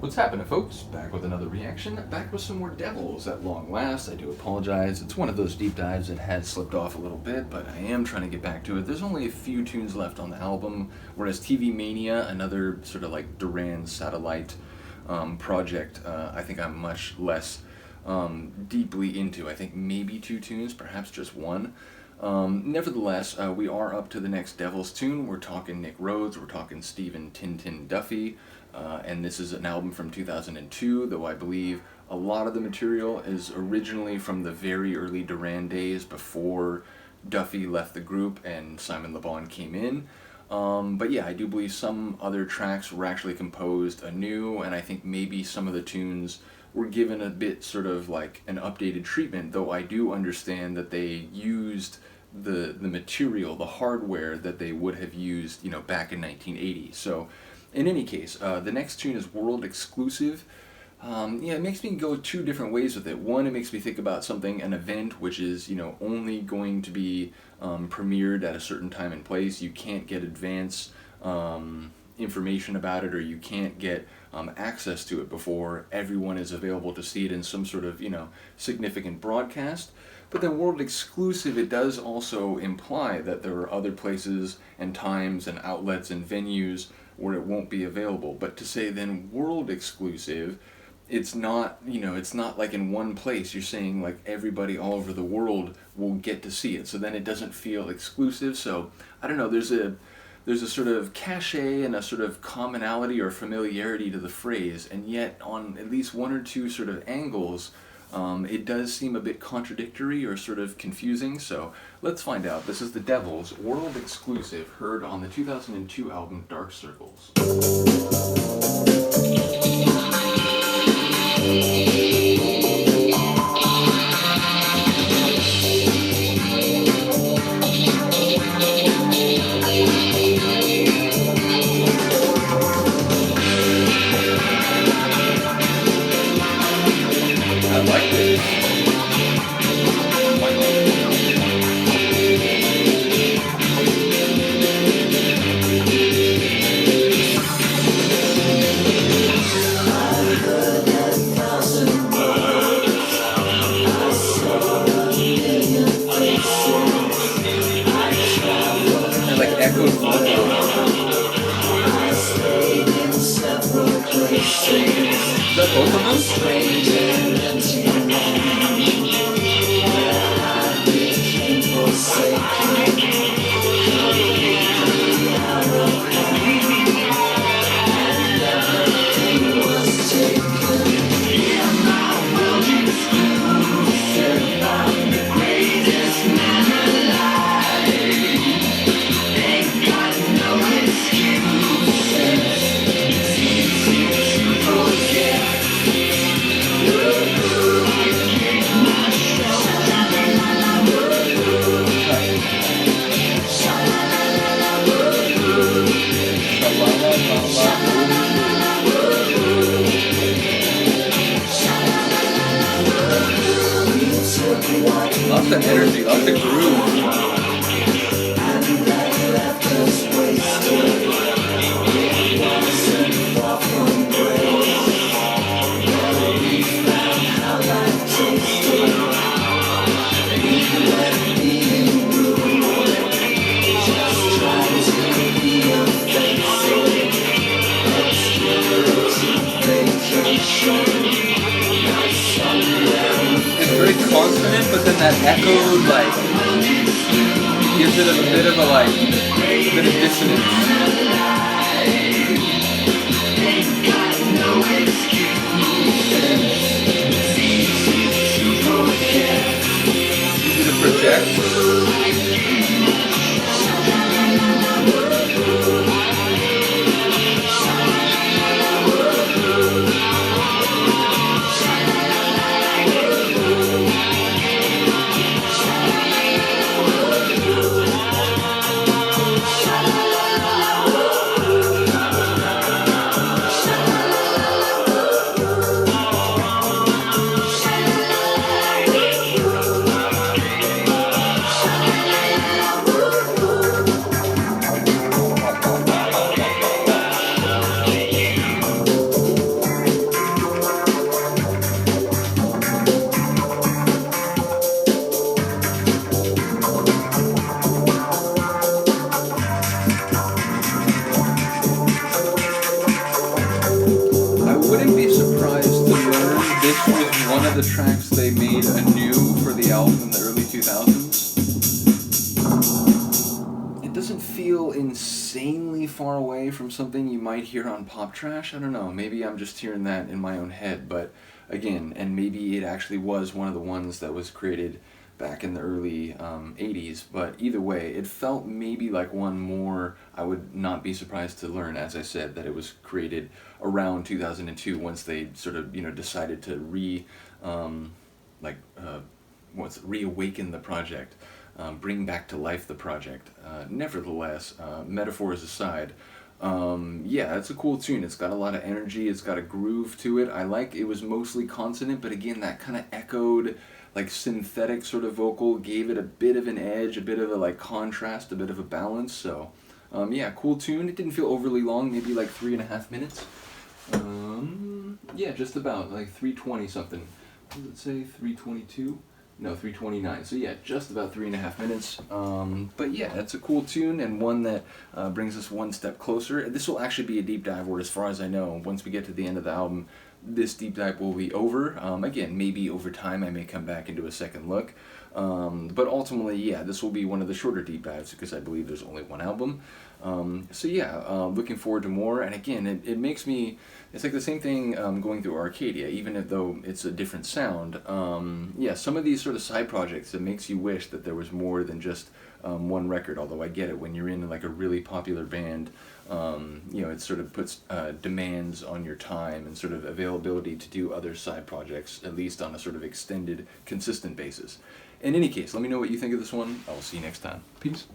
What's happening, folks? Back with another reaction, back with some more Devils at long last. I do apologize. It's one of those deep dives that has slipped off a little bit, but I am trying to get back to it. There's only a few tunes left on the album, whereas TV Mania, another sort of like Duran satellite project, I think I'm much less deeply into. I think maybe 2 tunes, perhaps just 1. Nevertheless, we are up to the next Devils tune. We're talking Nick Rhodes, we're talking Stephen Tintin Duffy, and this is an album from 2002, though I believe a lot of the material is originally from the very early Duran days before Duffy left the group and Simon Le Bon came in. But yeah, I do believe some other tracks were actually composed anew, and I think maybe some of the tunes were given a bit sort of like an updated treatment, though I do understand that they used the material, the hardware that they would have used, back in 1980. So in any case, the next tune is world exclusive. It makes me go 2 different ways with it. One, it makes me think about an event which is, only going to be premiered at a certain time and place. You can't get advance information about it, or you can't get access to it before everyone is available to see it in some sort of, significant broadcast. But then world exclusive, it does also imply that there are other places and times and outlets and venues where it won't be available. But to say then world exclusive, it's not, it's not like in one place. You're saying like everybody all over the world will get to see it. So then it doesn't feel exclusive. So I don't know, there's a sort of cachet and a sort of commonality or familiarity to the phrase, and yet on at least 1 or 2 sort of angles, it does seem a bit contradictory or sort of confusing. So let's find out. This is the Devils, world exclusive, heard on the 2002 album Dark Circles. Is that both of lots of energy, lots of groove. Consonant, but then that echo gives it a bit of a bit of dissonance. Easy to project. this was one of the tracks they made anew for the album in the early 2000s. It doesn't feel insanely far away from something you might hear on Pop Trash. I don't know, maybe I'm just hearing that in my own head, but again, and maybe it actually was one of the ones that was created back in the early 80s, but either way, it felt maybe like one more. I would not be surprised to learn, as I said, that it was created around 2002 once they sort of, decided to reawaken the project, bring back to life the project. Nevertheless, metaphors aside, yeah, it's a cool tune. It's got a lot of energy. It's got a groove to it. It was mostly consonant, but again, that kind of echoed, like synthetic sort of vocal gave it a bit of an edge, a bit of a like contrast, a bit of a balance. So, yeah, cool tune. It didn't feel overly long, maybe like 3.5 minutes. Yeah, just about like 3:20 something. What does it say? 3:22? No, 3:29. So yeah, just about 3.5 minutes. But yeah, it's a cool tune and one that brings us one step closer. This will actually be a deep dive, or as far as I know, once we get to the end of the album, this deep dive will be over. Again, maybe over time I may come back and do a second look. But ultimately, yeah, this will be one of the shorter deep dives because I believe there's only one album. So yeah, looking forward to more. And again, it makes me, it's like the same thing going through Arcadia, even though it's a different sound. Yeah, some of these sort of side projects, it makes you wish that there was more than just one record, although I get it, when you're in like a really popular band, it sort of puts demands on your time and sort of availability to do other side projects, at least on a sort of extended, consistent basis. In any case, let me know what you think of this one. I will see you next time. Peace.